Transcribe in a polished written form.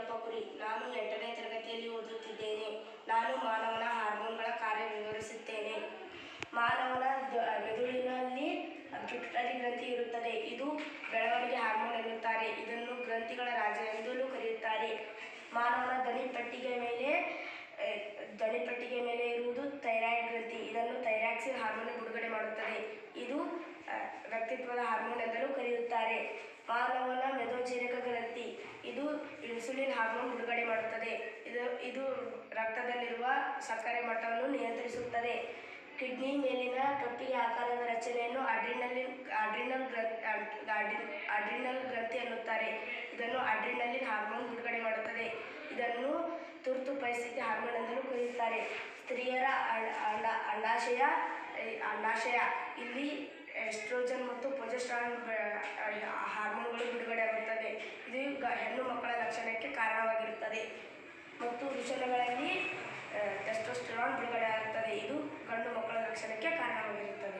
ವೀರಪ್ಪ ಕುರಿ. ನಾನು 8ನೇ ತರಗತಿಯಲ್ಲಿ ಓದುತ್ತಿದ್ದೇನೆ. ನಾನು ಮಾನವನ ಹಾರ್ಮೋನ್ಗಳ ಕಾರ್ಯ ವಿವರಿಸುತ್ತೇನೆ. ಮಾನವನ ಮೆದುಳಿನಲ್ಲಿ ಪಿಟ್ಯುಟರಿ ಗ್ರಂಥಿ ಇರುತ್ತದೆ. ಇದು ಬೆಳವಣಿಗೆ ಹಾರ್ಮೋನ್ ಎನ್ನುತ್ತಾರೆ. ಇದನ್ನು ಗ್ರಂಥಿಗಳ ರಾಜ ಎಂದಲೂ ಕರೆಯುತ್ತಾರೆ. ಮಾನವನ ಧ್ವನಿಪೆಟ್ಟಿಗೆ ಮೇಲೆ ಇರುವುದು ಥೈರಾಯ್ಡ್ ಗ್ರಂಥಿ. ಇದನ್ನು ಥೈರಾಕ್ಸಿನ್ ಹಾರ್ಮೋನ್ ಬಿಡುಗಡೆ ಮಾಡುತ್ತದೆ. ಇದು ವ್ಯಕ್ತಿತ್ವದ ಹಾರ್ಮೋನ್ ಎಂದಲೂ ಕರೆಯುತ್ತಾರೆ. ಮಾನವನ ಮೇದೋಜೀರಕ ಗ್ರಂಥಿ ಇದು ಇನ್ಸುಲಿನ್ ಹಾರ್ಮೋನ್ ಬಿಡುಗಡೆ ಮಾಡುತ್ತದೆ. ಇದು ರಕ್ತದಲ್ಲಿರುವ ಸಕ್ಕರೆ ಮಟ್ಟವನ್ನು ನಿಯಂತ್ರಿಸುತ್ತದೆ. ಕಿಡ್ನಿ ಮೇಲಿನ ಕಪ್ಪಿಗೆ ಆಕಾರದ ರಚನೆಯನ್ನು ಅಡ್ರಿನಲ್ ಗ್ರಂಥಿ ಎನ್ನುತ್ತಾರೆ. ಇದನ್ನು ಅಡ್ರಿನಲಿನ್ ಹಾರ್ಮೋನ್ ಬಿಡುಗಡೆ ಮಾಡುತ್ತದೆ. ಇದನ್ನು ತುರ್ತು ಪರಿಸ್ಥಿತಿ ಹಾರ್ಮೋನ್ ಎಂದಲೂ ಕರೆಯುತ್ತಾರೆ. ಸ್ತ್ರೀಯರ ಅಂಡಾಶಯ ಇಲ್ಲಿ ಎಸ್ಟ್ರೋಜನ್ ಮತ್ತು ಪ್ರೊಜೆಸ್ಟರಾನ್ ಹಾರ್ಮೋನ್ಗಳು ಬಿಡುಗಡೆಯಾಗುತ್ತದೆ. ಇದು ಹೆಣ್ಣು ಮಕ್ಕಳ ಲಕ್ಷಣಕ್ಕೆ ಕಾರಣವಾಗಿರುತ್ತದೆ. ಮತ್ತು ವೃಷಣಗಳಲ್ಲಿ ಟೆಸ್ಟೋಸ್ಟೆರಾನ್ ಬಿಡುಗಡೆಯಾಗುತ್ತದೆ. ಇದು ಗಂಡು ಮಕ್ಕಳ ಲಕ್ಷಣಕ್ಕೆ ಕಾರಣವಾಗಿರುತ್ತದೆ.